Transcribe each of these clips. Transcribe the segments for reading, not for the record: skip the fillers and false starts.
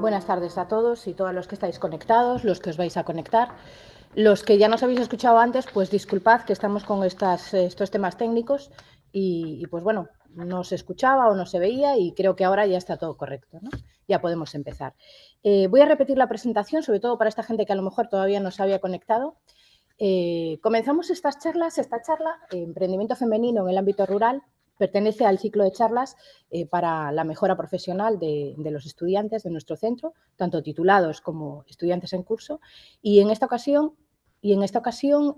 Buenas tardes a todos y todos los que estáis conectados, los que os vais a conectar. Los que ya nos habéis escuchado antes, pues disculpad que estamos con estos temas técnicos y pues bueno, no se escuchaba o no se veía y creo que ahora ya está todo correcto, ¿no? Ya podemos empezar. Voy a repetir la presentación, sobre todo para esta gente que a lo mejor todavía no se había conectado. Comenzamos esta charla, Emprendimiento Femenino en el Ámbito Rural, pertenece al ciclo de charlas para la mejora profesional de los estudiantes de nuestro centro, tanto titulados como estudiantes en curso. Y en esta ocasión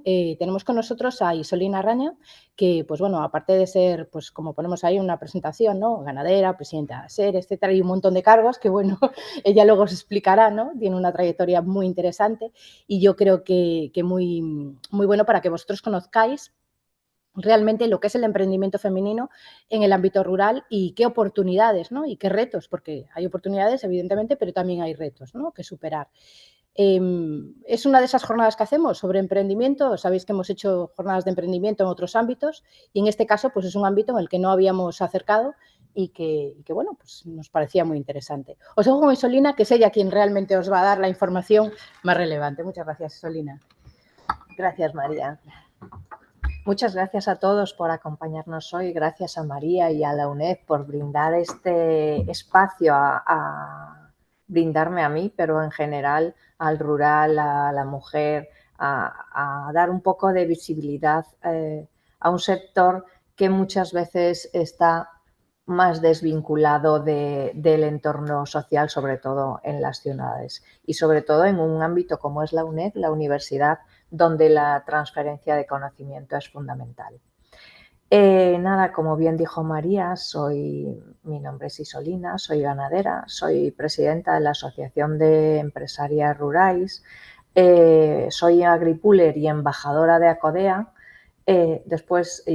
tenemos con nosotros a Isolina Raña, que, pues bueno, aparte de ser, pues como ponemos ahí una presentación, ¿no? Ganadera, presidenta de SER, etcétera, y un montón de cargos que, bueno, ella luego os explicará, ¿no? Tiene una trayectoria muy interesante y yo creo que muy, muy bueno para que vosotros conozcáis realmente lo que es el emprendimiento femenino en el ámbito rural y qué oportunidades, ¿no? Y qué retos, porque hay oportunidades, evidentemente, pero también hay retos, ¿no? Que superar. Es una de esas jornadas que hacemos sobre emprendimiento. Sabéis que hemos hecho jornadas de emprendimiento en otros ámbitos y en este caso pues es un ámbito en el que no habíamos acercado y que bueno, pues nos parecía muy interesante. Os dejo con Isolina, que es ella quien realmente os va a dar la información más relevante. Muchas gracias, Isolina. Gracias, María. Muchas gracias a todos por acompañarnos hoy. Gracias a María y a la UNED por brindar este espacio a brindarme a mí, pero en general al rural, a la mujer, a dar un poco de visibilidad a un sector que muchas veces está más desvinculado del entorno social, sobre todo en las ciudades y sobre todo en un ámbito como es la UNED, la universidad, donde la transferencia de conocimiento es fundamental. Nada, como bien dijo María, mi nombre es Isolina, soy ganadera, soy presidenta de la Asociación de Empresarias Rurales, soy agripuler y embajadora de Acodea. Después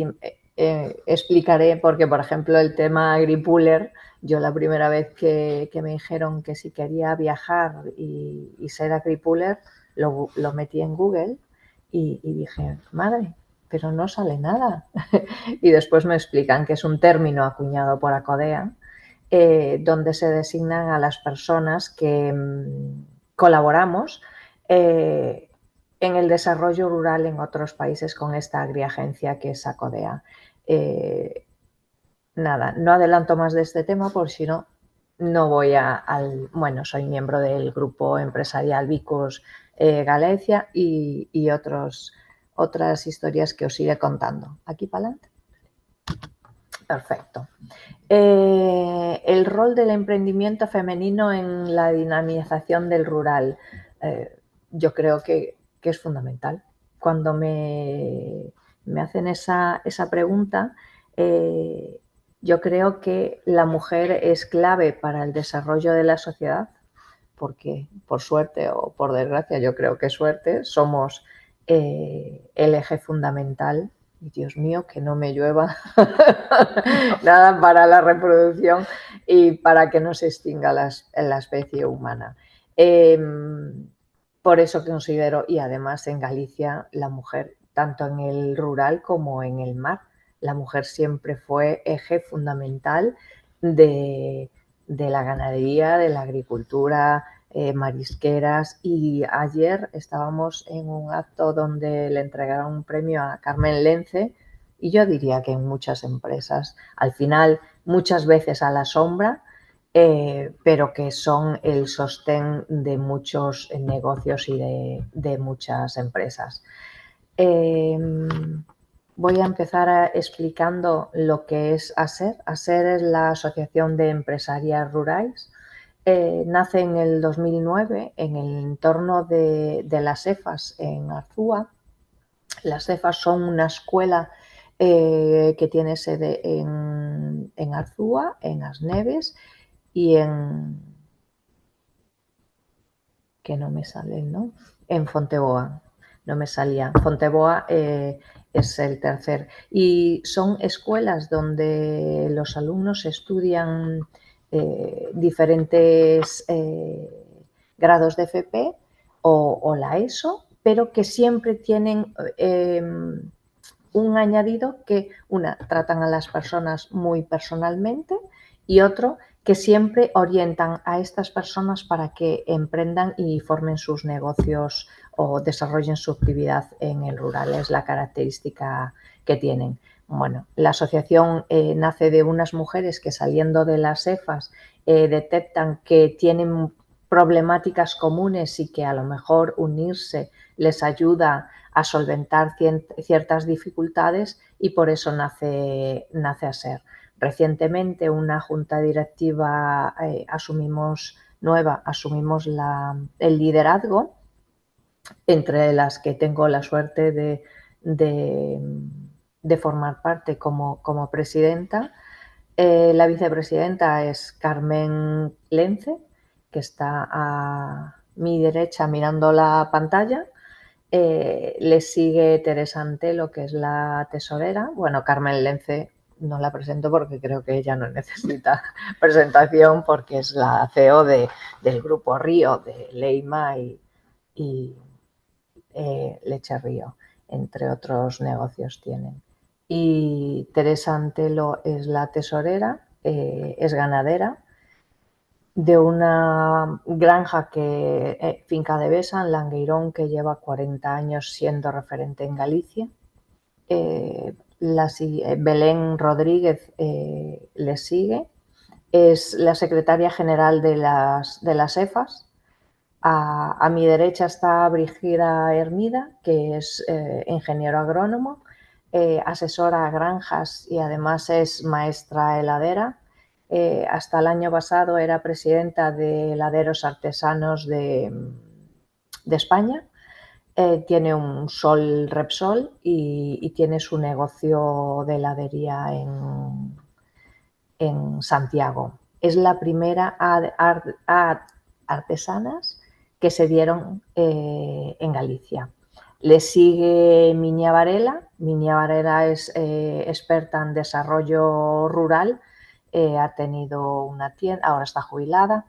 explicaré porque, por ejemplo, el tema agripuler, yo la primera vez que me dijeron que si quería viajar y ser agripuler, lo metí en Google y dije, madre, pero no sale nada. Y después me explican que es un término acuñado por Acodea, donde se designan a las personas que colaboramos en el desarrollo rural en otros países con esta agriagencia que es Acodea. Nada, no adelanto más de este tema por si no, no voy bueno, soy miembro del grupo empresarial Vicus Galicia y otras historias que os iré contando. ¿Aquí para adelante? Perfecto. El rol del emprendimiento femenino en la dinamización del rural. Yo creo que es fundamental. Cuando me hacen esa pregunta, yo creo que la mujer es clave para el desarrollo de la sociedad, porque por suerte o por desgracia, yo creo que suerte, somos el eje fundamental. Y Dios mío, que no me llueva nada para la reproducción y para que no se extinga la especie humana. Por eso considero, y además en Galicia, la mujer, tanto en el rural como en el mar, la mujer siempre fue eje fundamental de la ganadería, de la agricultura, marisqueras, y ayer estábamos en un acto donde le entregaron un premio a Carmen Lence y yo diría que en muchas empresas, al final muchas veces a la sombra, pero que son el sostén de muchos negocios y de muchas empresas. Voy a empezar explicando lo que es ASER. ASER es la Asociación de Empresarias Rurales. Nace en el 2009 en el entorno de las EFAS en Arzúa. Las EFAS son una escuela que tiene sede en Arzúa, en As Neves y que no me sale, ¿no? En Fonteboa. No me salía. Fonteboa es el tercer. Y son escuelas donde los alumnos estudian diferentes grados de FP o la ESO, pero que siempre tienen un añadido que, una, tratan a las personas muy personalmente y otro, que siempre orientan a estas personas para que emprendan y formen sus negocios o desarrollen su actividad en el rural. Es la característica que tienen. Bueno, la asociación nace de unas mujeres que, saliendo de las EFAs, detectan que tienen problemáticas comunes y que a lo mejor unirse les ayuda a solventar ciertas dificultades, y por eso nace ASER. Recientemente una junta directiva asumimos el liderazgo, entre las que tengo la suerte de formar parte como presidenta. La vicepresidenta es Carmen Lence, que está a mi derecha mirando la pantalla. Le sigue Teresa Antelo, que es la tesorera. Bueno, Carmen Lence no la presento porque creo que ella no necesita presentación, porque es la CEO del Grupo Río, de Leima y Leche Río, entre otros negocios tienen. Y Teresa Antelo es la tesorera, es ganadera de una granja finca de Besa, en Langueirón, que lleva 40 años siendo referente en Galicia. Belén Rodríguez le sigue, es la secretaria general de las EFAs. A mi derecha está Brígida Hermida, que es ingeniero agrónomo, asesora a granjas y además es maestra heladera. Hasta el año pasado era presidenta de Heladeros Artesanos de España. Tiene un Sol Repsol y tiene su negocio de heladería en Santiago. Es la primera artesanas que se dieron en Galicia. Le sigue Miña Varela. Miña Varela es experta en desarrollo rural. Ha tenido una tienda, ahora está jubilada,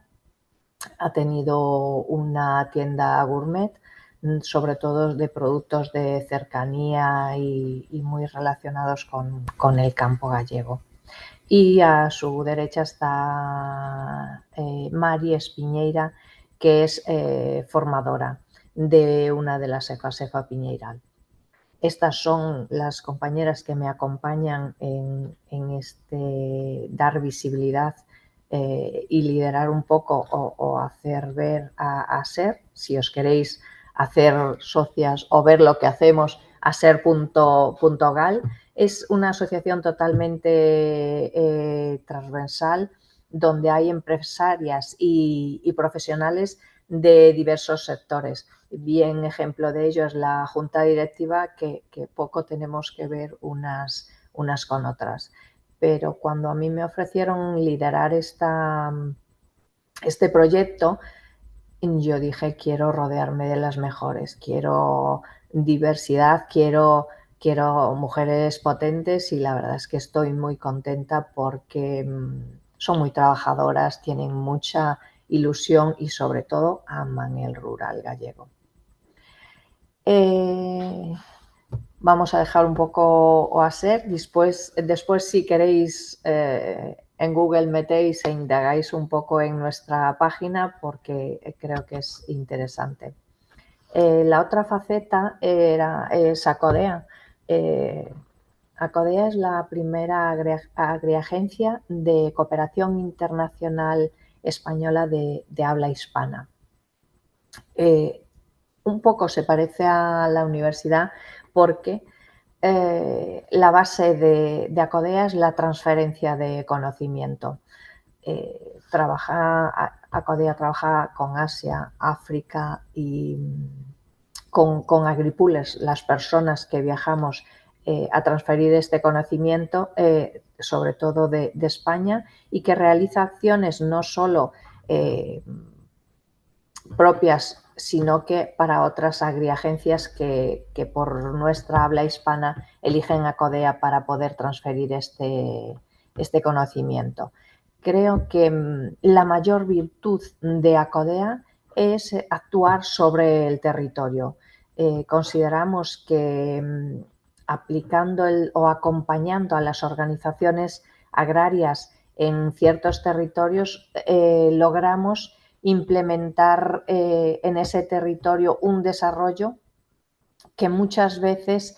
ha tenido una tienda gourmet, sobre todo de productos de cercanía y muy relacionados con el campo gallego. Y a su derecha está Mari Espiñeira, que es formadora de una de las EFAs, EFA Piñeiral. Estas son las compañeras que me acompañan en este dar visibilidad y liderar un poco o hacer ver a ASER. Si os queréis hacer socias o ver lo que hacemos, aser.gal. Es una asociación totalmente transversal, donde hay empresarias y profesionales de diversos sectores. Bien ejemplo de ello es la junta directiva, que poco tenemos que ver unas con otras. Pero cuando a mí me ofrecieron liderar este proyecto, yo dije: quiero rodearme de las mejores, quiero diversidad, quiero mujeres potentes, y la verdad es que estoy muy contenta porque son muy trabajadoras, tienen mucha ilusión y sobre todo aman el rural gallego. Vamos a dejar un poco ASER. Después, si queréis, en Google metéis e indagáis un poco en nuestra página, porque creo que es interesante. La otra faceta es Acodea. Acodea es la primera agriagencia de cooperación internacional española de habla hispana. Un poco se parece a la universidad, porque la base de Acodea es la transferencia de conocimiento. Acodea trabaja con Asia, África y con agripules, las personas que viajamos a transferir este conocimiento, sobre todo de España, y que realiza acciones no solo propias, sino que para otras agriagencias que por nuestra habla hispana eligen Acodea para poder transferir este conocimiento. Creo que la mayor virtud de Acodea es actuar sobre el territorio. Consideramos que aplicando o acompañando a las organizaciones agrarias en ciertos territorios logramos implementar en ese territorio un desarrollo que muchas veces,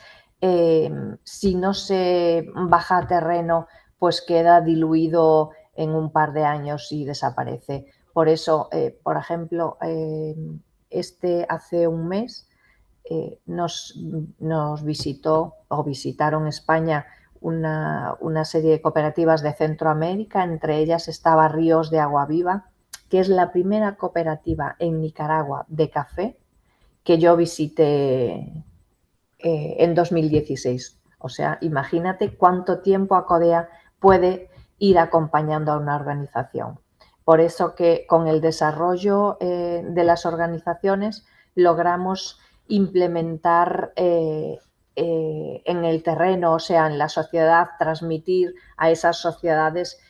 si no se baja a terreno, pues queda diluido en un par de años y desaparece. Por eso, por ejemplo, hace un mes nos visitó o visitaron España una serie de cooperativas de Centroamérica, entre ellas estaba Ríos de Agua Viva, que es la primera cooperativa en Nicaragua de café que yo visité en 2016. O sea, imagínate cuánto tiempo Acodea puede ir acompañando a una organización. Por eso que con el desarrollo de las organizaciones logramos implementar en el terreno, o sea, en la sociedad, transmitir a esas sociedades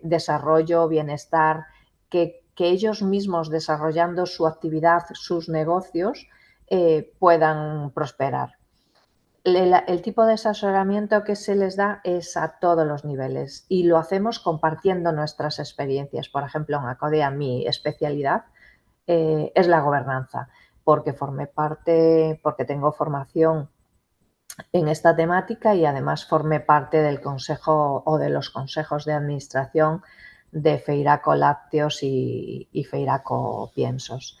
desarrollo, bienestar, que ellos mismos desarrollando su actividad, sus negocios, puedan prosperar. El tipo de asesoramiento que se les da es a todos los niveles y lo hacemos compartiendo nuestras experiencias. Por ejemplo, en Acodea mi especialidad es la gobernanza, porque tengo formación en esta temática y además formé parte del consejo o de los consejos de administración de Feiraco Lácteos y Feiraco Piensos.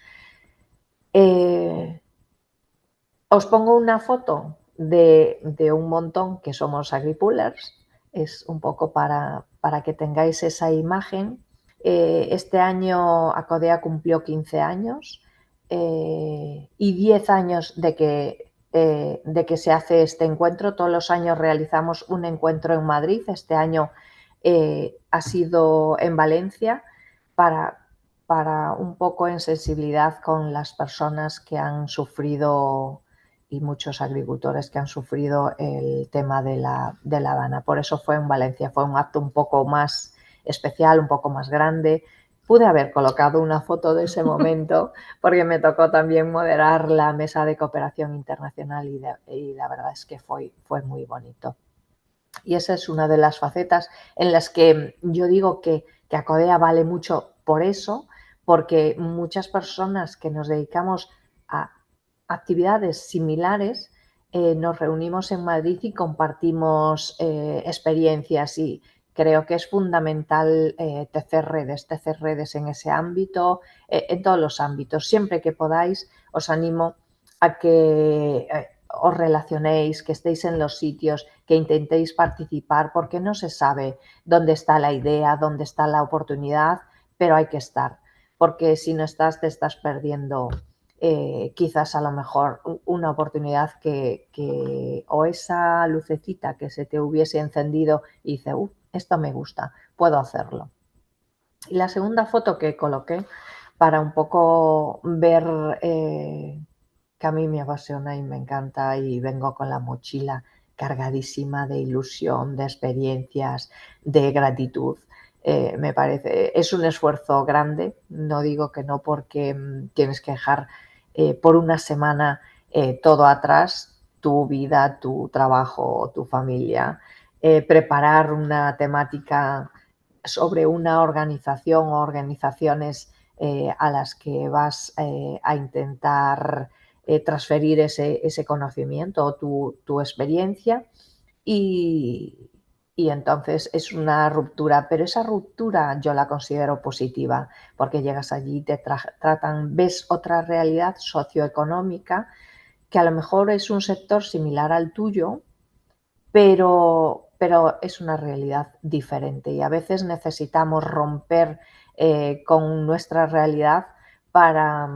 Os pongo una foto de un montón que somos agripullers, es un poco para que tengáis esa imagen. Este año Acodea cumplió 15 años y 10 años de que se hace este encuentro. Todos los años realizamos un encuentro en Madrid, este año ha sido en Valencia para un poco en sensibilidad con las personas que han sufrido y muchos agricultores que han sufrido el tema de la dana. Por eso fue en Valencia, fue un acto un poco más especial, un poco más grande. Pude haber colocado una foto de ese momento porque me tocó también moderar la mesa de cooperación internacional y la verdad es que fue muy bonito. Y esa es una de las facetas en las que yo digo que Acodea vale mucho por eso, porque muchas personas que nos dedicamos a actividades similares nos reunimos en Madrid y compartimos experiencias y creo que es fundamental tecer redes en ese ámbito, en todos los ámbitos. Siempre que podáis os animo a que os relacionéis, que estéis en los sitios, que intentéis participar, porque no se sabe dónde está la idea, dónde está la oportunidad, pero hay que estar, porque si no estás te estás perdiendo quizás a lo mejor una oportunidad o esa lucecita que se te hubiese encendido y dice, esto me gusta, puedo hacerlo. Y la segunda foto que coloqué para un poco ver que a mí me apasiona y me encanta y vengo con la mochila cargadísima de ilusión, de experiencias, de gratitud. Me parece, es un esfuerzo grande, no digo que no porque tienes que dejar por una semana todo atrás, tu vida, tu trabajo, tu familia, preparar una temática sobre una organización o organizaciones a las que vas a intentar transferir ese conocimiento o tu experiencia y entonces es una ruptura, pero esa ruptura yo la considero positiva porque llegas allí, te tratan, ves otra realidad socioeconómica que a lo mejor es un sector similar al tuyo, pero es una realidad diferente y a veces necesitamos romper con nuestra realidad para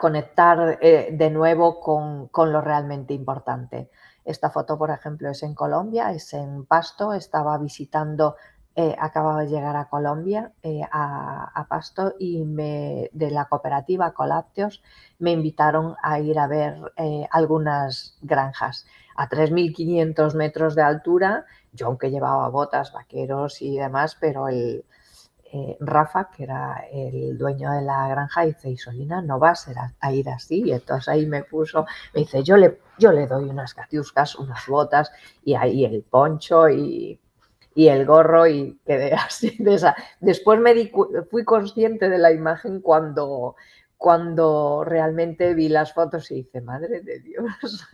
conectar de nuevo con lo realmente importante. Esta foto, por ejemplo, es en Colombia, es en Pasto, estaba visitando, acababa de llegar a Colombia, a Pasto, y de la cooperativa Colácteos me invitaron a ir a ver algunas granjas a 3.500 metros de altura. Yo, aunque llevaba botas, vaqueros y demás, pero Rafa, que era el dueño de la granja, dice, Isolina, no vas a ir así. Y entonces ahí me dice, yo le doy unas catiuscas, unas botas y ahí el poncho y y el gorro y quedé así de esa. Después fui consciente de la imagen cuando realmente vi las fotos y dije, madre de Dios.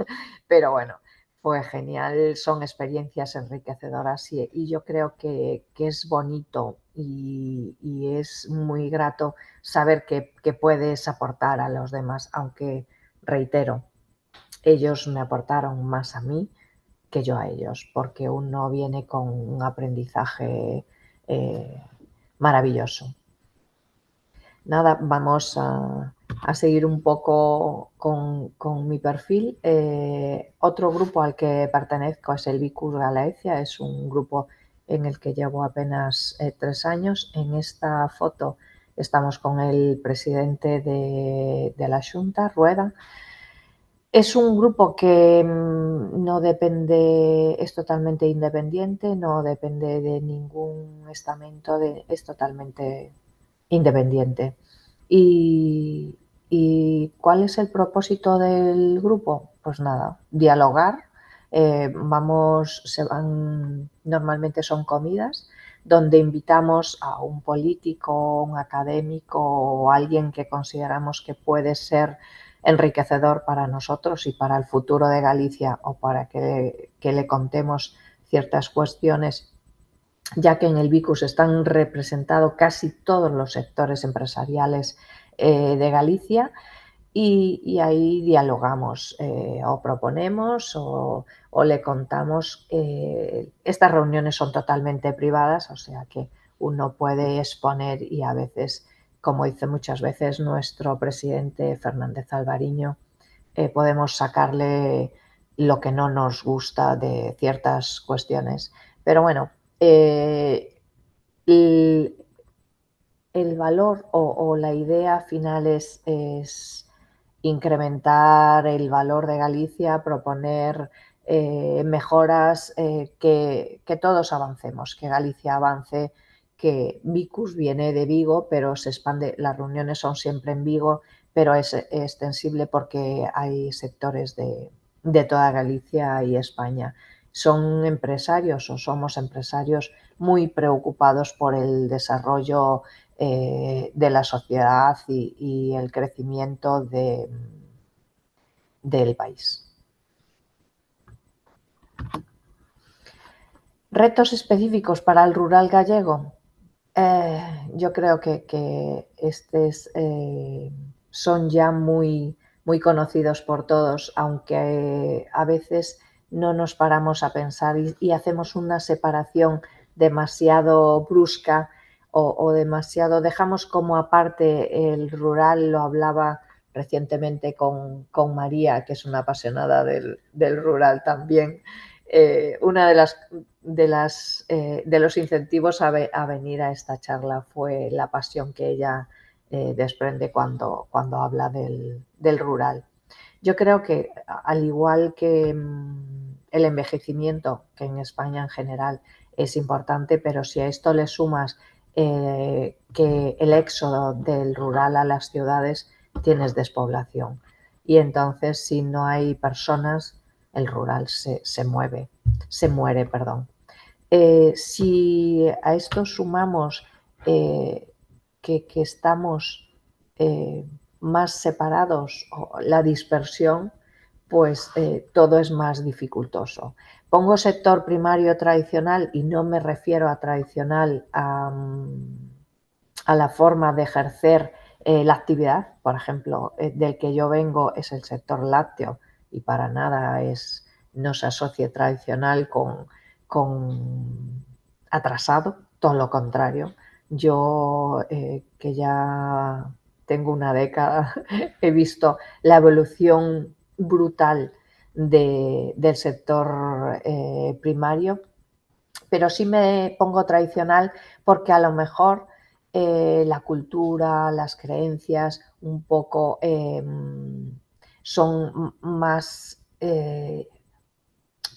Pero bueno, fue genial, son experiencias enriquecedoras y yo creo que es bonito y es muy grato saber que puedes aportar a los demás, aunque, reitero, ellos me aportaron más a mí que yo a ellos, porque uno viene con un aprendizaje maravilloso. Nada, vamos a seguir un poco con mi perfil. Otro grupo al que pertenezco es el Vicus Galicia, es un grupo en el que llevo apenas 3 años. En esta foto estamos con el presidente de la Xunta, Rueda. Es un grupo que no depende, es totalmente independiente, no depende de ningún estamento, es totalmente independiente. ¿Y cuál es el propósito del grupo? Pues nada, dialogar. Normalmente son comidas donde invitamos a un político, un académico o alguien que consideramos que puede ser enriquecedor para nosotros y para el futuro de Galicia, o para que le contemos ciertas cuestiones, ya que en el Vicus están representados casi todos los sectores empresariales de Galicia, y ahí dialogamos o proponemos o le contamos. Estas reuniones son totalmente privadas, o sea que uno puede exponer, y a veces, como dice muchas veces nuestro presidente Fernández Alvariño, podemos sacarle lo que no nos gusta de ciertas cuestiones. Pero bueno, el valor o la idea final es incrementar el valor de Galicia, proponer mejoras, que todos avancemos, que Galicia avance, que Vicus viene de Vigo, pero se expande, las reuniones son siempre en Vigo, pero es extensible porque hay sectores de toda Galicia y España. Son empresarios o somos empresarios muy preocupados por el desarrollo de la sociedad y el crecimiento del país. Retos específicos para el rural gallego. Yo creo que son ya muy, muy conocidos por todos, aunque a veces no nos paramos a pensar y hacemos una separación demasiado brusca o demasiado, dejamos como aparte el rural. Lo hablaba recientemente con María, que es una apasionada del rural también. Una de los incentivos a venir a esta charla fue la pasión que ella desprende cuando habla del rural. Yo creo que, al igual que el envejecimiento, que en España en general es importante, pero si a esto le sumas que el éxodo del rural a las ciudades, tienes despoblación. Y entonces, si no hay personas, el rural se muere. Si a esto sumamos que estamos más separados, o la dispersión, pues todo es más dificultoso. Pongo sector primario tradicional y no me refiero a tradicional a la forma de ejercer la actividad. Por ejemplo, del que yo vengo es el sector lácteo, y para nada no se asocia tradicional con atrasado, todo lo contrario. Yo, que ya tengo una década, he visto la evolución brutal del sector primario, pero sí me pongo tradicional porque a lo mejor la cultura, las creencias un poco son más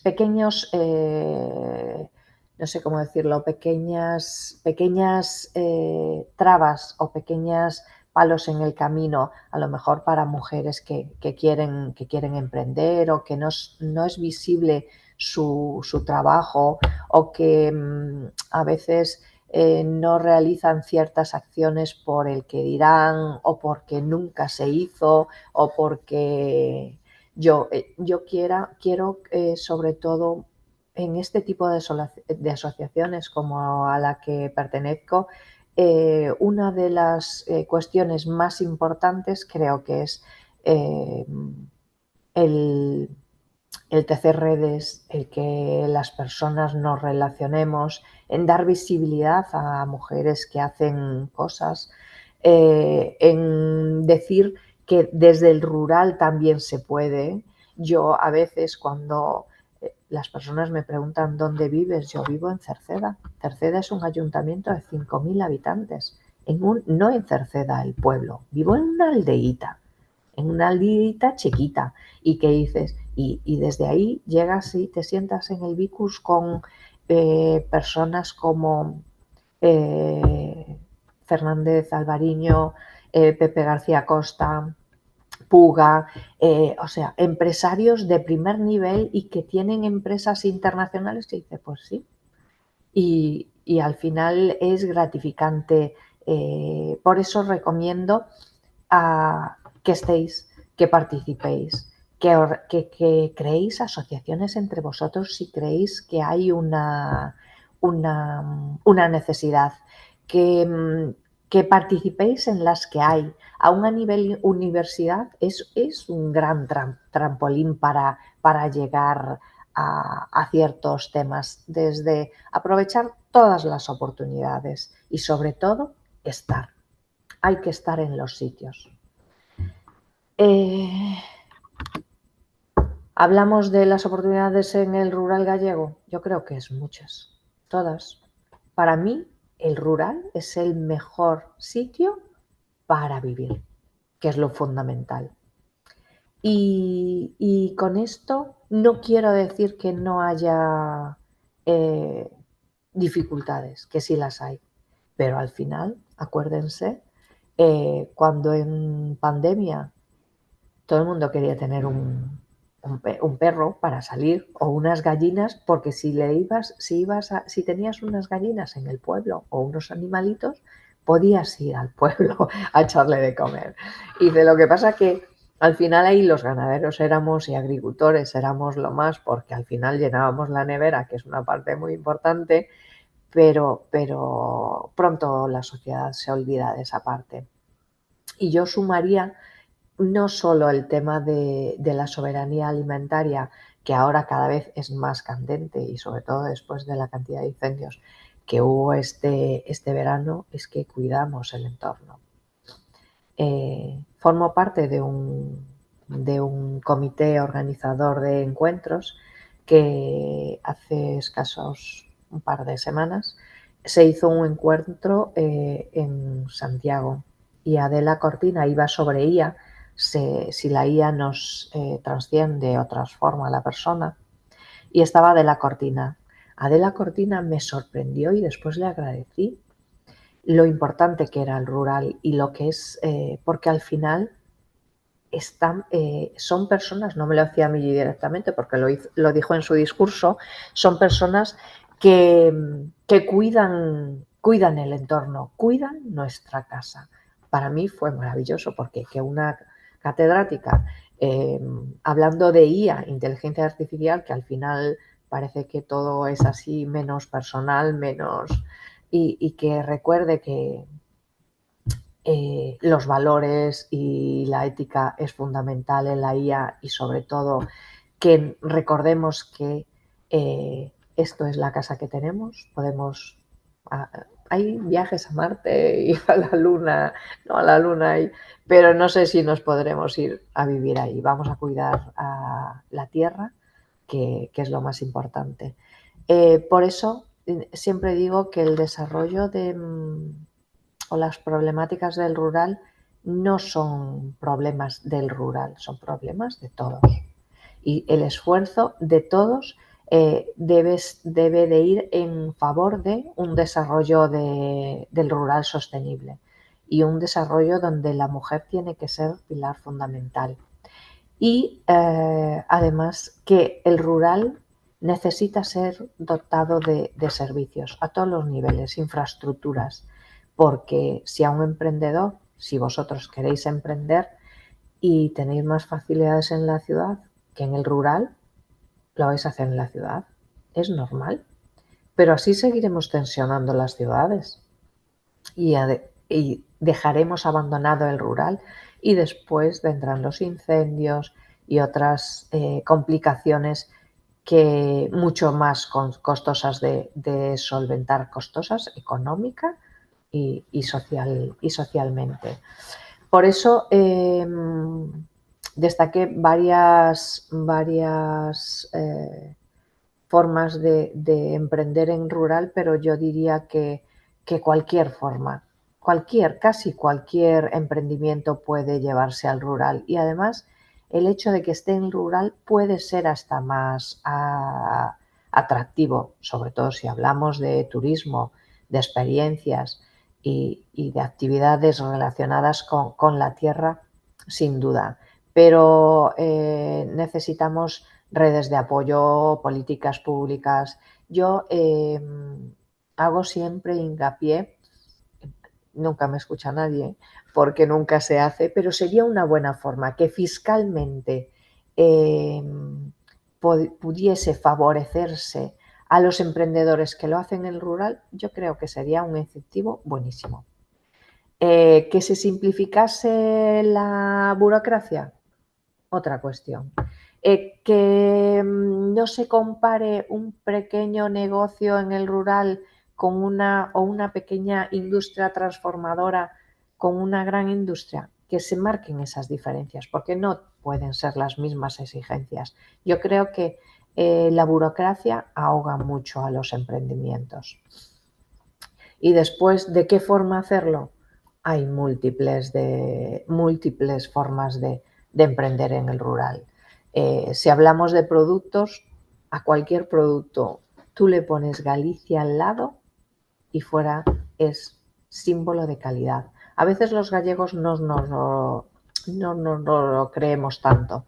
pequeños, no sé cómo decirlo, pequeñas trabas o pequeños palos en el camino, a lo mejor para mujeres que quieren emprender, o que no es visible su trabajo, o que a veces no realizan ciertas acciones por el que dirán, o porque nunca se hizo, o porque yo quiero sobre todo en este tipo de asociaciones como a la que pertenezco, una de las cuestiones más importantes creo que es el tecer redes, el que las personas nos relacionemos, en dar visibilidad a mujeres que hacen cosas, en decir que desde el rural también se puede. Yo a veces cuando las personas me preguntan ¿dónde vives? Yo vivo en Cerceda. Cerceda es un ayuntamiento de 5.000 habitantes, no en Cerceda el pueblo, vivo en una aldeíta chiquita, y que dices, y desde ahí llegas y te sientas en el Vicus con personas como Fernández Alvariño, Pepe García Costa, Puga, o sea, empresarios de primer nivel y que tienen empresas internacionales, que dice, pues sí, y al final es gratificante. Por eso recomiendo que estéis, que participéis, que creéis asociaciones entre vosotros si creéis que hay una necesidad, que participéis en las que hay. Aún a nivel universidad es un gran trampolín para llegar a ciertos temas, desde aprovechar todas las oportunidades y sobre todo estar. Hay que estar en los sitios. ¿Hablamos de las oportunidades en el rural gallego? Yo creo que es muchas, todas. Para mí, el rural es el mejor sitio para vivir, que es lo fundamental. Y con esto no quiero decir que no haya dificultades, que sí las hay, pero al final, acuérdense, cuando en pandemia todo el mundo quería tener un perro para salir, o unas gallinas, porque si tenías unas gallinas en el pueblo o unos animalitos, podías ir al pueblo a echarle de comer. Y de lo que pasa que al final ahí los ganaderos éramos y agricultores éramos lo más, porque al final llenábamos la nevera, que es una parte muy importante, pero pronto la sociedad se olvida de esa parte. Y yo sumaría no solo el tema de la soberanía alimentaria, que ahora cada vez es más candente, y sobre todo después de la cantidad de incendios que hubo este verano, es que cuidamos el entorno. Formo parte de un comité organizador de encuentros que hace escasos un par de semanas se hizo un encuentro en Santiago, y Adela Cortina iba sobre IA, si la IA nos trasciende o transforma a la persona, y estaba Adela Cortina. Adela Cortina me sorprendió y después le agradecí lo importante que era el rural y lo que es, porque al final son personas, no me lo decía a mí directamente porque lo dijo en su discurso, son personas que cuidan el entorno, cuidan nuestra casa. Para mí fue maravilloso, porque que una catedrática hablando de IA, inteligencia artificial, que al final parece que todo es así menos personal, y que recuerde que los valores y la ética es fundamental en la IA, y sobre todo que recordemos que esto es la casa que tenemos. Hay viajes a Marte y a la Luna, no a la Luna, pero no sé si nos podremos ir a vivir ahí. Vamos a cuidar a la Tierra, que es lo más importante. Por eso siempre digo que el desarrollo o las problemáticas del rural no son problemas del rural, son problemas de todos. Y el esfuerzo de todos debe de ir en favor de un desarrollo del rural sostenible, y un desarrollo donde la mujer tiene que ser pilar fundamental. Y además que el rural necesita ser dotado de servicios a todos los niveles, infraestructuras, porque si a un emprendedor, si vosotros queréis emprender y tenéis más facilidades en la ciudad que en el rural, lo vais a hacer en la ciudad. Es normal. Pero así seguiremos tensionando las ciudades y dejaremos abandonado el rural y después vendrán los incendios y otras complicaciones que mucho más costosas de solventar, costosas económica y socialmente. Por eso destaqué varias formas de emprender en rural, pero yo diría que cualquier forma, casi cualquier emprendimiento puede llevarse al rural, y además el hecho de que esté en rural puede ser hasta más atractivo, sobre todo si hablamos de turismo, de experiencias y de actividades relacionadas con la tierra, sin duda. Pero necesitamos redes de apoyo, políticas públicas. Yo hago siempre hincapié, nunca me escucha nadie, porque nunca se hace, pero sería una buena forma que fiscalmente pudiese favorecerse a los emprendedores que lo hacen en el rural. Yo creo que sería un incentivo buenísimo. Que se simplificase la burocracia, otra cuestión. Que no se compare un pequeño negocio en el rural con una pequeña industria transformadora con una gran industria, que se marquen esas diferencias, porque no pueden ser las mismas exigencias. Yo creo que la burocracia ahoga mucho a los emprendimientos. Y después, ¿de qué forma hacerlo? Hay múltiples formas de emprender en el rural. Si hablamos de productos, a cualquier producto tú le pones Galicia al lado y fuera es símbolo de calidad. A veces los gallegos no lo creemos tanto,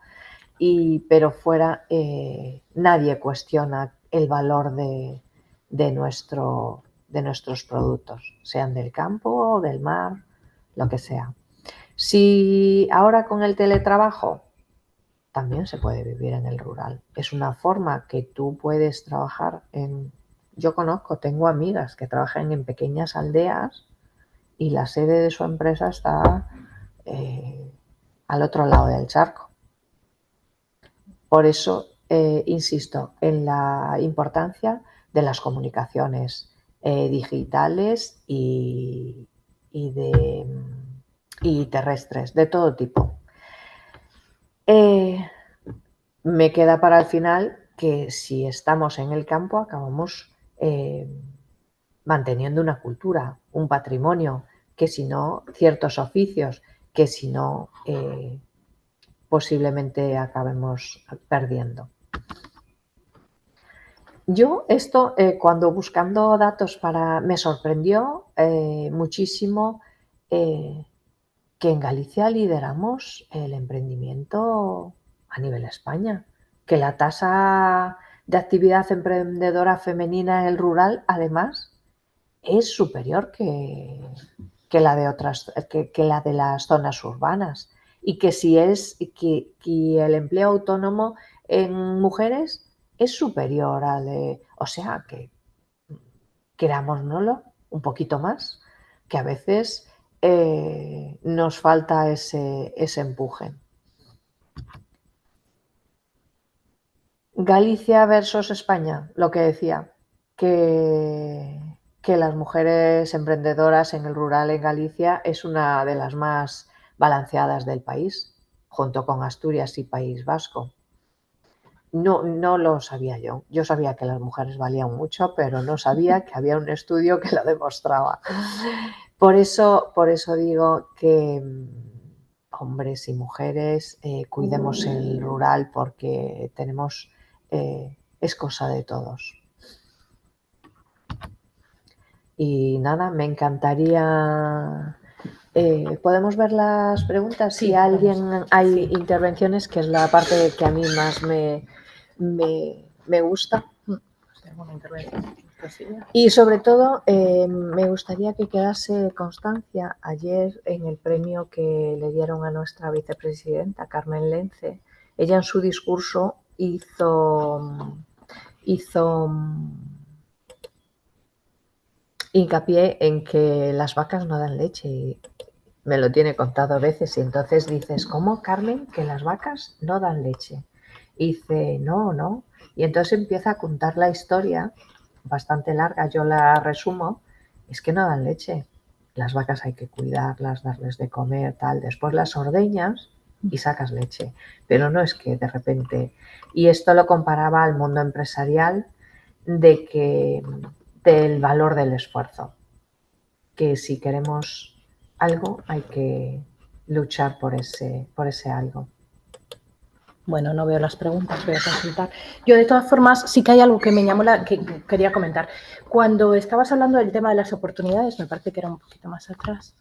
pero fuera nadie cuestiona el valor de nuestros productos, sean del campo o del mar, lo que sea. Si ahora con el teletrabajo también se puede vivir en el rural. Es una forma que tú puedes trabajar en... Yo tengo amigas que trabajan en pequeñas aldeas y la sede de su empresa está al otro lado del charco. Por eso insisto en la importancia de las comunicaciones digitales y terrestres, de todo tipo. Me queda para el final que si estamos en el campo acabamos manteniendo una cultura, un patrimonio, que si no, ciertos oficios, que si no, posiblemente acabemos perdiendo. Yo esto, cuando buscando datos me sorprendió muchísimo que en Galicia lideramos el emprendimiento a nivel España, que la tasa de actividad emprendedora femenina en el rural, además, es superior que la de las zonas urbanas, y que que el empleo autónomo en mujeres es superior al de... O sea que, querámoslo un poquito más, que a veces nos falta ese empuje. Galicia versus España, lo que decía, que las mujeres emprendedoras en el rural en Galicia es una de las más balanceadas del país, junto con Asturias y País Vasco. No lo sabía yo. Yo sabía que las mujeres valían mucho, pero no sabía que había un estudio que lo demostraba. Por eso digo que hombres y mujeres cuidemos el rural, porque es cosa de todos. Y nada, me encantaría... ¿podemos ver las preguntas? Sí, si hay intervenciones, que es la parte que a mí más me me gusta. ¿Alguna intervención? Y sobre todo, me gustaría que quedase constancia ayer en el premio que le dieron a nuestra vicepresidenta, Carmen Lence. Ella en su discurso hizo hincapié en que las vacas no dan leche y me lo tiene contado a veces y entonces dices, ¿cómo, Carmen, que las vacas no dan leche? Y dice, no. Y entonces empieza a contar la historia, bastante larga, yo la resumo, es que no dan leche. Las vacas hay que cuidarlas, darles de comer, tal. Después las ordeñas y sacas leche. Pero no es que de repente... Y esto lo comparaba al mundo empresarial del valor del esfuerzo. Que si queremos algo hay que luchar por ese algo. Bueno, no veo las preguntas, voy a consultar. Yo, de todas formas, sí que hay algo que me llamó que quería comentar. Cuando estabas hablando del tema de las oportunidades, me parece que era un poquito más atrás.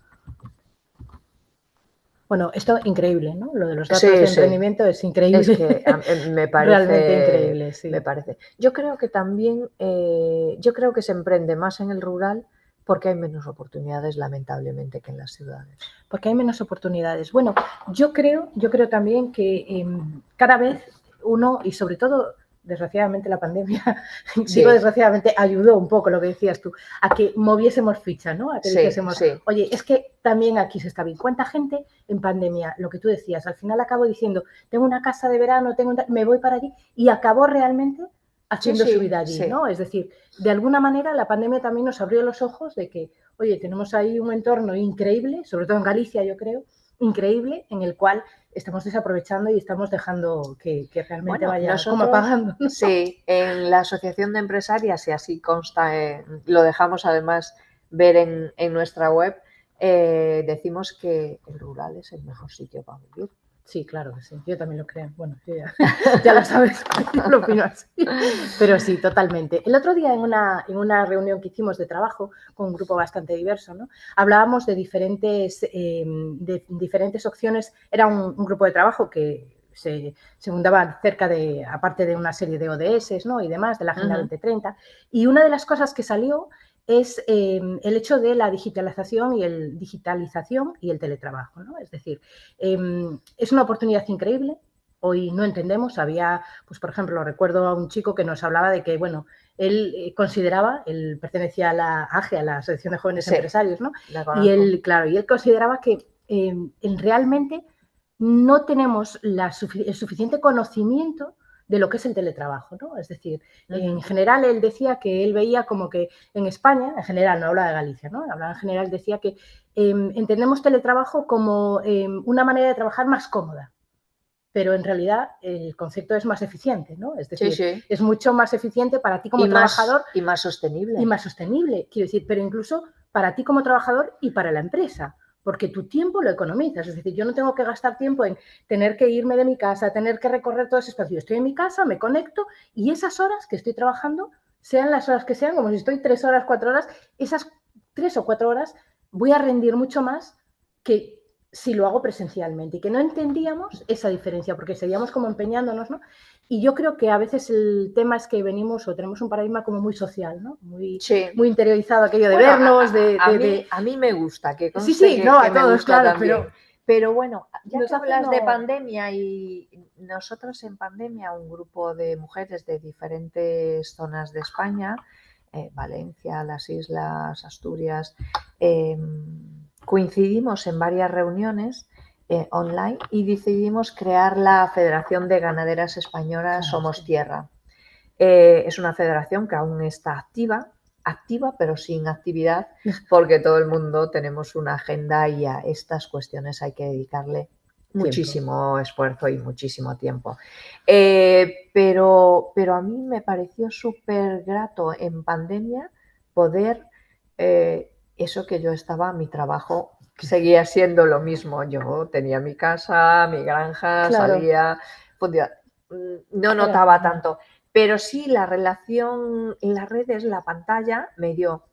Bueno, esto increíble, ¿no? Lo de los datos de emprendimiento es increíble. Es que me parece realmente increíble, sí. Me parece. Yo creo que también, yo creo que se emprende más en el rural porque hay menos oportunidades, lamentablemente, que en las ciudades. Porque hay menos oportunidades. Bueno, yo creo también que cada vez uno, y sobre todo, desgraciadamente, la pandemia, digo desgraciadamente, ayudó un poco lo que decías tú, a que moviésemos ficha, ¿no? A que dijésemos, oye, es que también aquí se está bien. ¿Cuánta gente en pandemia, lo que tú decías, al final acabo diciendo, tengo una casa de verano, me voy para allí, y acabó realmente haciendo su vida allí, ¿no? Es decir, de alguna manera la pandemia también nos abrió los ojos de que, oye, tenemos ahí un entorno increíble, sobre todo en Galicia, yo creo, increíble, en el cual estamos desaprovechando y estamos dejando que realmente vaya como apagando, ¿no? Sí, en la Asociación de Empresarias, y así consta, lo dejamos además ver en nuestra web, decimos que el rural es el mejor sitio para vivir. Sí, claro que sí, yo también lo creo. Bueno, ya lo sabes, yo lo opino así. Pero sí, totalmente. El otro día en una reunión que hicimos de trabajo con un grupo bastante diverso, ¿no? Hablábamos de diferentes opciones. Era un grupo de trabajo que se fundaba cerca de, aparte de una serie de ODS, ¿no? Y demás, de la Agenda 2030. Y una de las cosas que salió es el hecho de la digitalización y el teletrabajo, ¿no? Es decir, es una oportunidad increíble. Hoy no entendemos, había, pues por ejemplo, recuerdo a un chico que nos hablaba de que, bueno, él consideraba, él pertenecía a la AGE, a la Asociación de Jóvenes Empresarios, ¿no? Y él consideraba que realmente no tenemos el suficiente conocimiento de lo que es el teletrabajo, ¿no? Es decir, en general él decía que él veía como que en España, en general, no habla de Galicia, ¿no? Hablaba en general, decía que entendemos teletrabajo como una manera de trabajar más cómoda, pero en realidad el concepto es más eficiente, ¿no? Es decir, es mucho más eficiente para ti como trabajador. Y más sostenible. Y más sostenible, quiero decir, pero incluso para ti como trabajador y para la empresa, porque tu tiempo lo economizas. Es decir, yo no tengo que gastar tiempo en tener que irme de mi casa, tener que recorrer todo ese espacio. Yo estoy en mi casa, me conecto y esas horas que estoy trabajando, sean las horas que sean, como si estoy 3 horas, 4 horas, esas 3 o 4 horas voy a rendir mucho más que si lo hago presencialmente, y que no entendíamos esa diferencia, porque seguíamos como empeñándonos, ¿no? Y yo creo que a veces el tema es que venimos o tenemos un paradigma como muy social, ¿no? Muy interiorizado aquello de vernos, a mí me gusta, que conste sí, no, a todos, claro, también. Pero bueno, ya que hablas de pandemia, y nosotros en pandemia, un grupo de mujeres de diferentes zonas de España, Valencia, las Islas, Asturias, coincidimos en varias reuniones online y decidimos crear la Federación de Ganaderas Españolas Somos Tierra. Es una federación que aún está activa, pero sin actividad, porque todo el mundo tenemos una agenda y a estas cuestiones hay que dedicarle muchísimo esfuerzo y muchísimo tiempo. Pero a mí me pareció súper grato en pandemia poder, eso que yo estaba, mi trabajo seguía siendo lo mismo. Yo tenía mi casa, mi granja, salía, no notaba tanto. Pero sí, la relación en las redes, la pantalla, me dio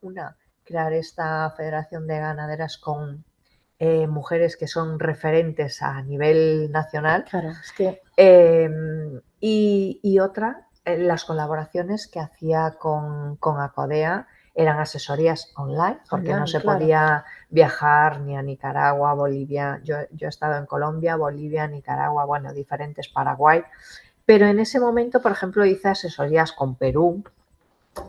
crear esta federación de ganaderas con mujeres que son referentes a nivel nacional. Claro, es que... Y otra, las colaboraciones que hacía con Acodea eran asesorías online, porque no se podía viajar ni a Nicaragua, Bolivia. Yo he estado en Colombia, Bolivia, Nicaragua, bueno, diferentes, Paraguay. Pero en ese momento, por ejemplo, hice asesorías con Perú,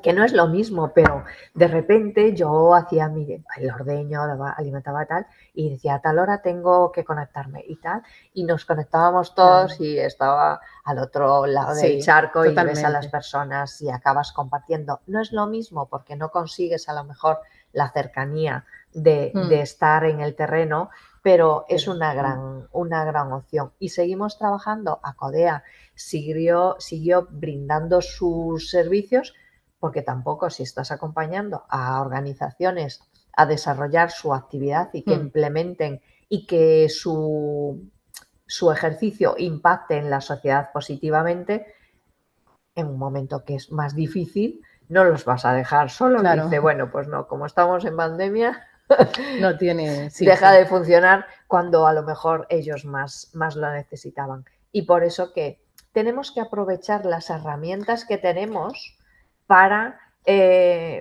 que no es lo mismo, pero de repente yo hacía el ordeño, alimentaba tal, y decía, a tal hora tengo que conectarme y tal, y nos conectábamos todos y estaba al otro lado del charco y ves a las personas y acabas compartiendo. No es lo mismo porque no consigues a lo mejor la cercanía de estar en el terreno, pero es una gran opción. Y seguimos trabajando. Acodea siguió brindando sus servicios, porque tampoco, si estás acompañando a organizaciones a desarrollar su actividad y que implementen y que su ejercicio impacte en la sociedad positivamente, en un momento que es más difícil, no los vas a dejar solos. Dice, bueno, pues no, como estamos en pandemia, no tiene, deja de funcionar cuando a lo mejor ellos más lo necesitaban. Y por eso que tenemos que aprovechar las herramientas que tenemos para,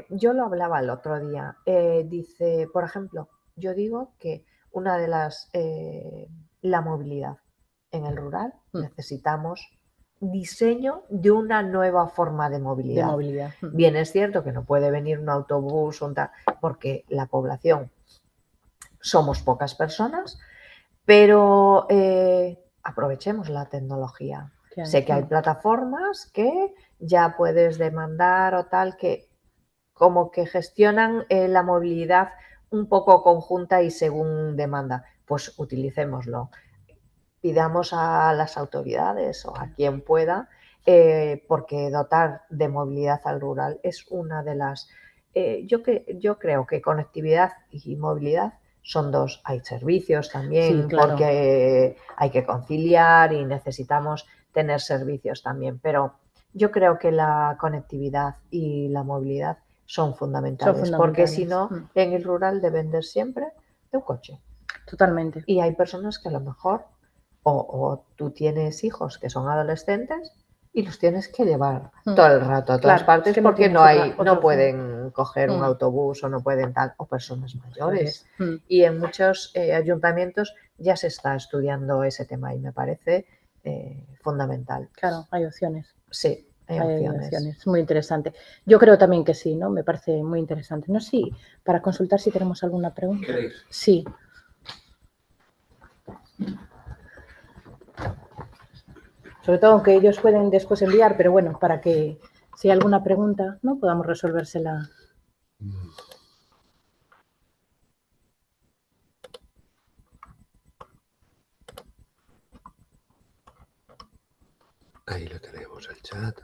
yo lo hablaba el otro día, dice, por ejemplo, yo digo que una de las, la movilidad en el rural, necesitamos diseño de una nueva forma de movilidad. Bien, es cierto que no puede venir un autobús porque la población somos pocas personas, pero aprovechemos la tecnología. Sé que hay plataformas que ya puedes demandar o tal, que como que gestionan la movilidad un poco conjunta y según demanda. Pues utilicémoslo. Pidamos a las autoridades o a quien pueda, porque dotar de movilidad al rural es una de las... yo creo que conectividad y movilidad son dos. Hay servicios también, porque hay que conciliar y necesitamos tener servicios también, pero yo creo que la conectividad y la movilidad son fundamentales, porque si no, en el rural depender siempre de un coche. Totalmente. Y hay personas que a lo mejor o tú tienes hijos que son adolescentes y los tienes que llevar todo el rato a todas partes, porque no pueden coger un autobús o no pueden tal, o personas mayores. Y en muchos ayuntamientos ya se está estudiando ese tema y me parece fundamental. Claro, hay opciones. Sí, hay opciones. Muy interesante. Yo creo también que sí, ¿no? Me parece muy interesante. No sé si para consultar si tenemos alguna pregunta. ¿Queréis? Sí. Sobre todo aunque ellos pueden después enviar, pero bueno, para que si hay alguna pregunta, ¿no? Podamos resolvérsela. Ahí lo tenemos, el chat.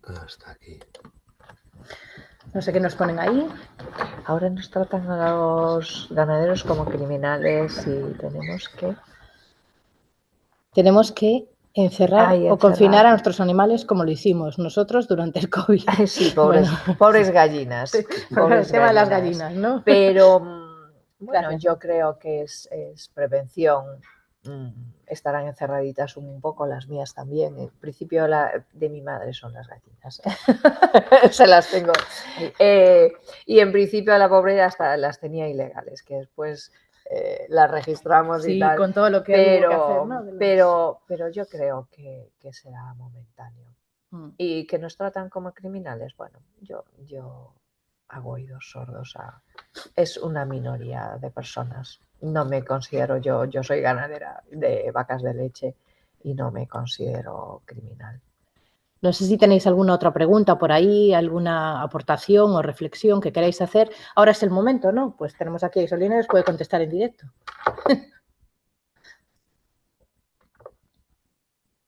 Hasta aquí. No sé qué nos ponen ahí. Ahora nos tratan a los ganaderos como criminales y tenemos que encerrar o confinar a nuestros animales como lo hicimos nosotros durante el COVID. Sí, pobres gallinas. El tema de las gallinas, ¿no? Pero bueno, yo creo que es prevención. Estarán encerraditas un poco, las mías también. En principio de mi madre son las gallinas. Se las tengo. Y en principio la pobre hasta las tenía ilegales, que después las registramos y tal. Con todo lo que hubo que hacer, ¿no? Pero yo creo que será momentáneo. Y que nos tratan como criminales, bueno, yo hago oídos sordos es una minoría de personas. No me considero yo soy ganadera de vacas de leche y no me considero criminal. No sé si tenéis alguna otra pregunta por ahí, alguna aportación o reflexión que queráis hacer. Ahora es el momento, ¿no? Pues tenemos aquí a Isolina y os puede contestar en directo.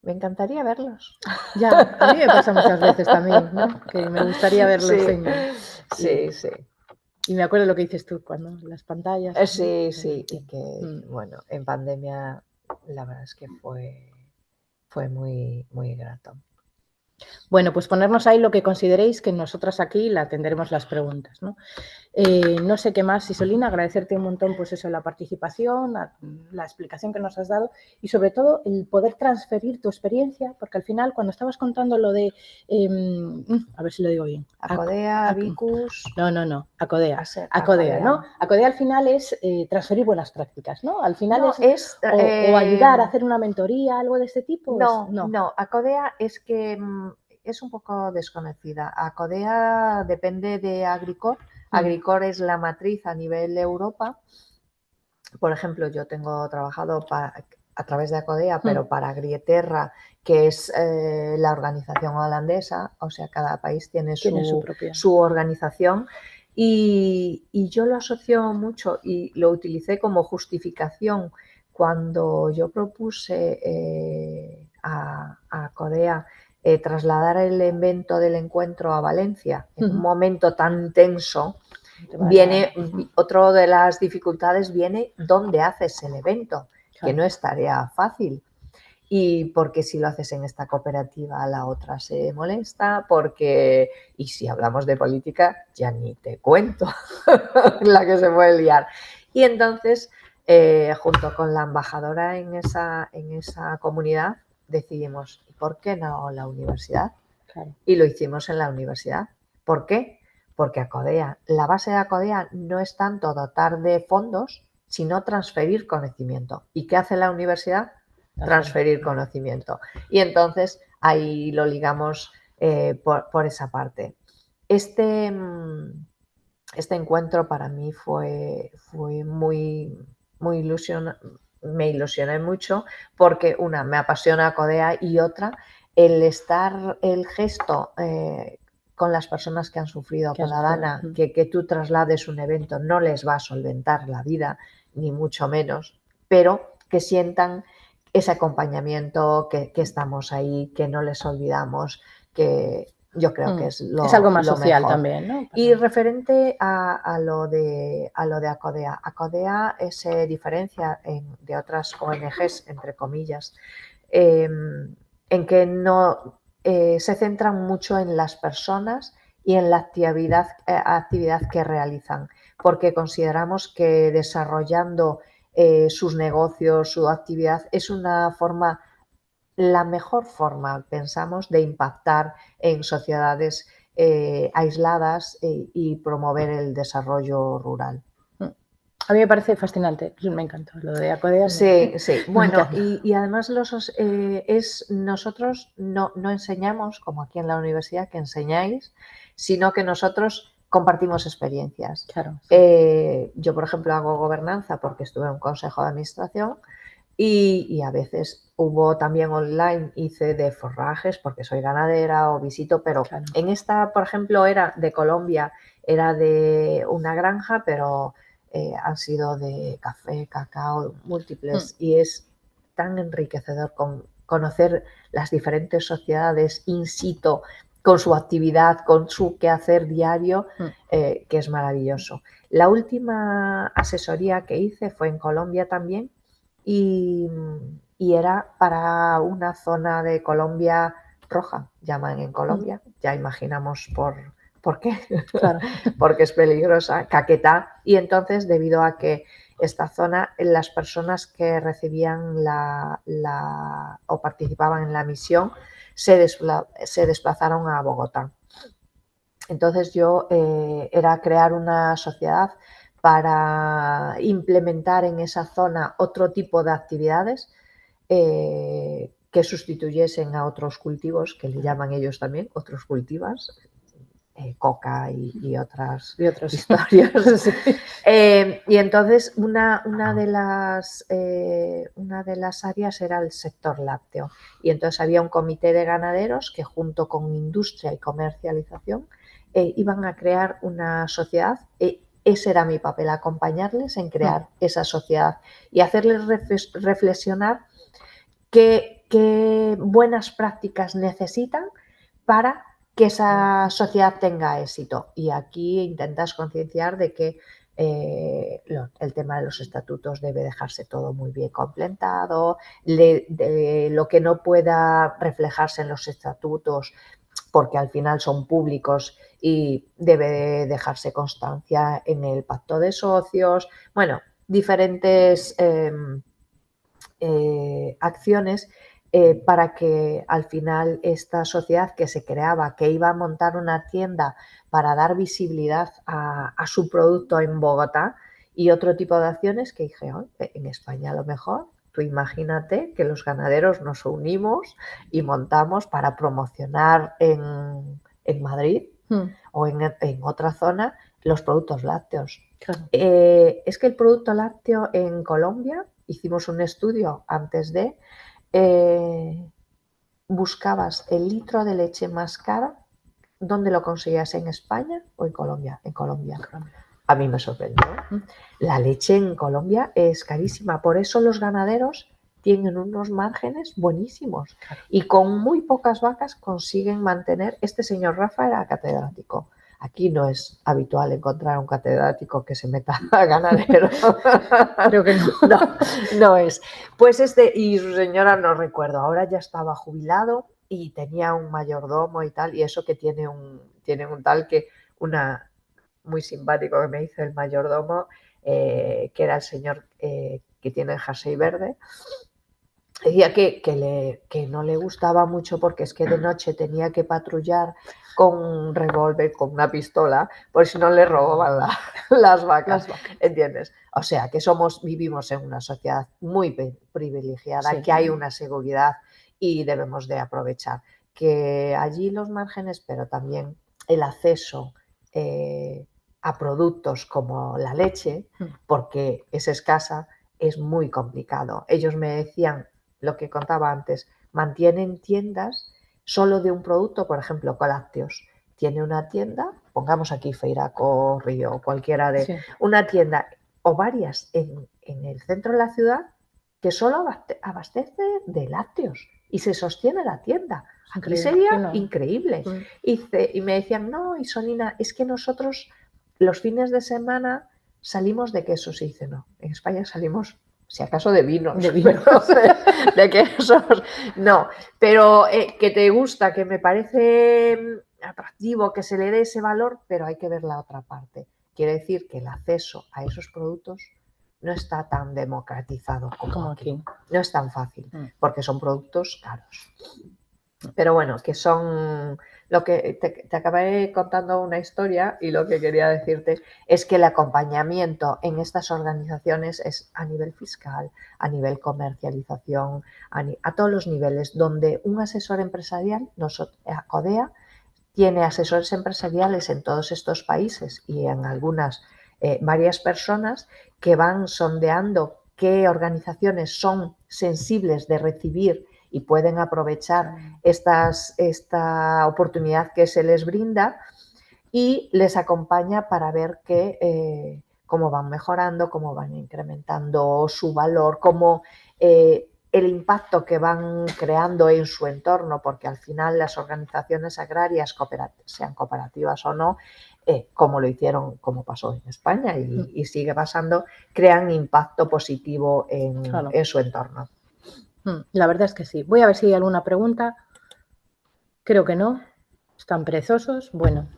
Me encantaría verlos. Ya, a mí me pasa muchas veces también, ¿no? Que me gustaría verlos en... Sí. Y me acuerdo lo que dices tú cuando las pantallas. Sí. Y que, bueno, en pandemia la verdad es que fue muy, muy grato. Bueno, pues ponernos ahí lo que consideréis, que nosotras aquí la atenderemos las preguntas, ¿no? No sé qué más, Isolina, agradecerte un montón pues eso, la participación, la explicación que nos has dado y sobre todo el poder transferir tu experiencia, porque al final cuando estabas contando lo de, a ver si lo digo bien. Acodea, Vicus... No, Acodea. Acodea, ¿no? Acodea al final es transferir buenas prácticas, ¿no? Al final no, o ayudar a hacer una mentoría, algo de este tipo. No, Acodea es que es un poco desconocida. Acodea depende de Agricor. Agricor es la matriz a nivel Europa. Por ejemplo, yo tengo trabajado a través de Acodea, pero para Agrieterra, que es la organización holandesa, o sea, cada país tiene su organización. Y yo lo asocio mucho y lo utilicé como justificación cuando yo propuse a Acodea trasladar el evento del encuentro a Valencia, en un momento tan tenso. Otra de las dificultades viene dónde haces el evento, que no es tarea fácil. Y porque si lo haces en esta cooperativa, la otra se molesta, y si hablamos de política, ya ni te cuento la que se puede liar. Y entonces, junto con la embajadora en esa comunidad, decidimos, ¿por qué no la universidad? Claro. Y lo hicimos en la universidad. ¿Por qué? Porque Acodea, la base de Acodea no es tanto dotar de fondos, sino transferir conocimiento. ¿Y qué hace la universidad? Transferir conocimiento. Y entonces ahí lo ligamos por esa parte. Este encuentro para mí fue muy ilusionante. Me ilusioné mucho porque una, me apasiona Acodea y otra, el gesto con las personas que han sufrido con la Dana, que tú traslades un evento no les va a solventar la vida, ni mucho menos, pero que sientan ese acompañamiento, que estamos ahí, que no les olvidamos, que yo creo que es algo más social mejor. también, ¿no? Y referente a lo de Acodea, Acodea se diferencia de otras ONGs, entre comillas, en que no se centran mucho en las personas y en la actividad que realizan, porque consideramos que desarrollando sus negocios, su actividad, es la mejor forma, pensamos, de impactar en sociedades aisladas y promover el desarrollo rural. A mí me parece fascinante, me encanta lo de Acodea. Sí. Bueno, y además nosotros no enseñamos, como aquí en la universidad que enseñáis, sino que nosotros compartimos experiencias. Claro. Yo, por ejemplo, hago gobernanza porque estuve en un consejo de administración y a veces hubo también online, hice de forrajes porque soy ganadera o visito, pero en esta, por ejemplo, era de Colombia, era de una granja, pero han sido de café, cacao, múltiples, y es tan enriquecedor conocer las diferentes sociedades in situ, con su actividad, con su quehacer diario, que es maravilloso. La última asesoría que hice fue en Colombia también, y era para una zona de Colombia roja, llaman en Colombia, ya imaginamos por qué, claro. porque es peligrosa, Caquetá, y entonces debido a que esta zona, las personas que recibían o participaban en la misión se desplazaron a Bogotá. Entonces yo era crear una sociedad para implementar en esa zona otro tipo de actividades que sustituyesen a otros cultivos, que le llaman ellos también, otros cultivos, coca y otras historias. Sí. Y entonces una de las áreas era el sector lácteo. Y entonces había un comité de ganaderos que junto con industria y comercialización iban a crear una sociedad. Ese era mi papel, acompañarles en crear esa sociedad y hacerles reflexionar qué buenas prácticas necesitan para que esa sociedad tenga éxito. Y aquí intentas concienciar de que el tema de los estatutos debe dejarse todo muy bien completado, lo que no pueda reflejarse en los estatutos, porque al final son públicos y debe dejarse constancia en el pacto de socios, bueno, diferentes acciones para que al final esta sociedad que se creaba, que iba a montar una tienda para dar visibilidad a su producto en Bogotá y otro tipo de acciones que dije, oh, en España a lo mejor, tú imagínate que los ganaderos nos unimos y montamos para promocionar en Madrid o en otra zona los productos lácteos. Claro. Es que el producto lácteo en Colombia, hicimos un estudio antes de, buscabas el litro de leche más caro, ¿dónde lo conseguías? ¿En España o en Colombia? En Colombia. A mí me sorprendió. La leche en Colombia es carísima, por eso los ganaderos tienen unos márgenes buenísimos y con muy pocas vacas consiguen mantener. Este señor Rafa era catedrático. Aquí no es habitual encontrar un catedrático que se meta a ganadero. Creo que no. No es. Pues y su señora no recuerdo, ahora ya estaba jubilado y tenía un mayordomo y tal, y eso que tiene un tal que muy simpático que me dice el mayordomo, que era el señor que tiene el jersey verde. Decía que no le gustaba mucho porque es que de noche tenía que patrullar con un revólver, con una pistola, por si no le robaban las vacas, ¿entiendes? O sea, que vivimos en una sociedad muy privilegiada, sí, que hay una seguridad y debemos de aprovechar. Que allí los márgenes, pero también el acceso a productos como la leche, porque es escasa, es muy complicado. Ellos me decían, lo que contaba antes, mantienen tiendas solo de un producto, por ejemplo, con lácteos. Tiene una tienda, pongamos aquí Feiraco, Río, cualquiera de... Sí. Una tienda o varias en el centro de la ciudad que solo abastece de lácteos y se sostiene la tienda. Aquí sería increíble. Y me decían, no, Isolina, es que nosotros los fines de semana salimos de quesos. Y dice, no, en España salimos... si acaso de vinos, de quesos, no, pero que te gusta, que me parece atractivo, que se le dé ese valor, pero hay que ver la otra parte. Quiere decir que el acceso a esos productos no está tan democratizado como aquí. No es tan fácil, porque son productos caros. Pero bueno, que son lo que te acabé contando una historia y lo que quería decirte es que el acompañamiento en estas organizaciones es a nivel fiscal, a nivel comercialización, a todos los niveles, donde un asesor empresarial, CODEA, tiene asesores empresariales en todos estos países y en algunas varias personas que van sondeando qué organizaciones son sensibles de recibir y pueden aprovechar esta oportunidad que se les brinda y les acompaña para ver cómo van mejorando, cómo van incrementando su valor, cómo el impacto que van creando en su entorno, porque al final las organizaciones agrarias, sean cooperativas o no, como lo hicieron, como pasó en España y sigue pasando, crean impacto positivo en su entorno. La verdad es que sí. Voy a ver si hay alguna pregunta. Creo que no. Están perezosos. Bueno,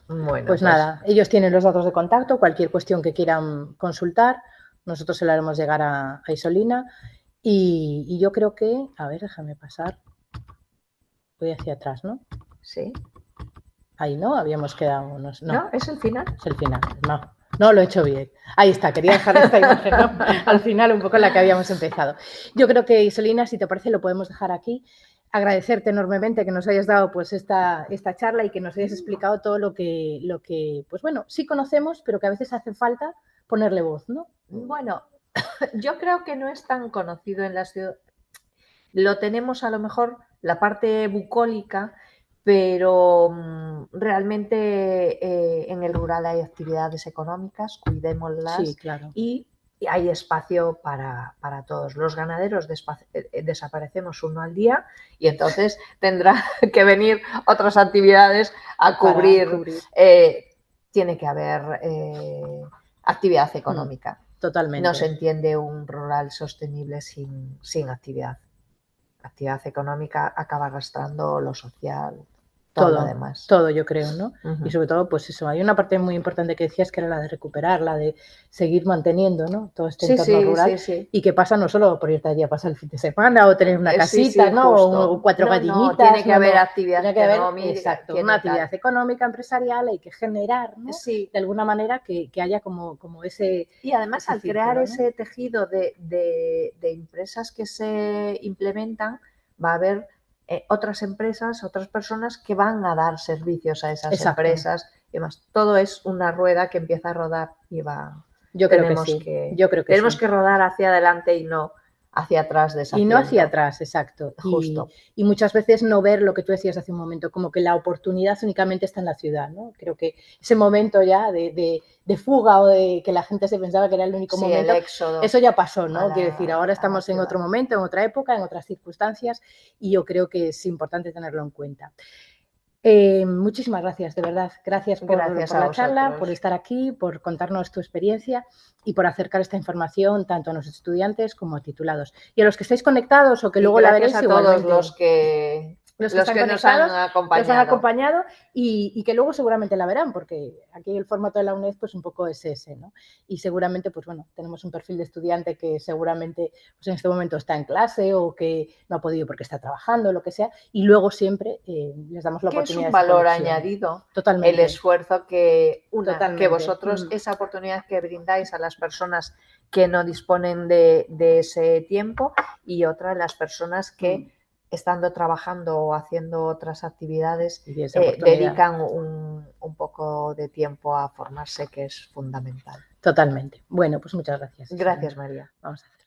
pues nada, ellos tienen los datos de contacto. Cualquier cuestión que quieran consultar, nosotros se la haremos llegar a Isolina. Y yo creo que, a ver, déjame pasar. Voy hacia atrás, ¿no? Sí. Ahí no, habíamos quedado unos... No, es el final. Es el final, no lo he hecho bien. Ahí está, quería dejar esta imagen, ¿no? Al final, un poco en la que habíamos empezado. Yo creo que, Isolina, si te parece, lo podemos dejar aquí. Agradecerte enormemente que nos hayas dado pues esta charla y que nos hayas explicado todo lo que, pues bueno, sí conocemos, pero que a veces hace falta ponerle voz, ¿no? Bueno, yo creo que no es tan conocido en la ciudad. Lo tenemos a lo mejor la parte bucólica, pero realmente en el rural hay actividades económicas, cuidémoslas, sí, claro. y hay espacio para todos. Los ganaderos desaparecemos uno al día y entonces tendrá que venir otras actividades a cubrir. Tiene que haber actividad económica. Totalmente. No se entiende un rural sostenible sin actividad. Actividad económica acaba arrastrando lo social, todo lo demás. Todo, yo creo, ¿no? Ujú. Y sobre todo, pues eso, hay una parte muy importante que decías que era la de recuperar, la de seguir manteniendo, ¿no? Todo este entorno rural. Y que pasa no solo por irte allí a pasar el fin de semana o tener una casita, ¿no? O 4 gallinitas. Tiene que haber actividad económica. Exacto, una actividad económica empresarial hay que generar, ¿no? Sí. De alguna manera que haya como ese... Y además al círculo, crear ¿no? ese tejido de empresas que se implementan, va a haber otras empresas, otras personas que van a dar servicios a esas empresas y demás. Todo es una rueda que empieza a rodar y va. Yo creo que sí. Tenemos que rodar hacia adelante y no hacia atrás y no hacia atrás, exacto. Justo. Y muchas veces no ver lo que tú decías hace un momento, como que la oportunidad únicamente está en la ciudad, ¿no? Creo que ese momento ya de fuga o de que la gente se pensaba que era el único momento, el éxodo eso ya pasó, ¿no? Quiero decir, ahora estamos en otro momento, en otra época, en otras circunstancias y yo creo que es importante tenerlo en cuenta. Muchísimas gracias, de verdad. Gracias por la charla, por estar aquí, por contarnos tu experiencia y por acercar esta información tanto a los estudiantes como a titulados. Y a los que estáis conectados o que luego la veréis igualmente. Gracias a todos los que nos han acompañado y que luego seguramente la verán, porque aquí el formato de la UNED pues un poco es ese, ¿no? Y seguramente, pues bueno, tenemos un perfil de estudiante que seguramente pues en este momento está en clase o que no ha podido porque está trabajando, lo que sea, y luego siempre les damos la oportunidad. Es un valor añadido. Totalmente. El esfuerzo que vosotros, esa oportunidad que brindáis a las personas que no disponen de ese tiempo y otra, las personas que estando trabajando o haciendo otras actividades, dedican un poco de tiempo a formarse, que es fundamental. Totalmente. Bueno, pues muchas gracias. Gracias, María. Vamos a hacer.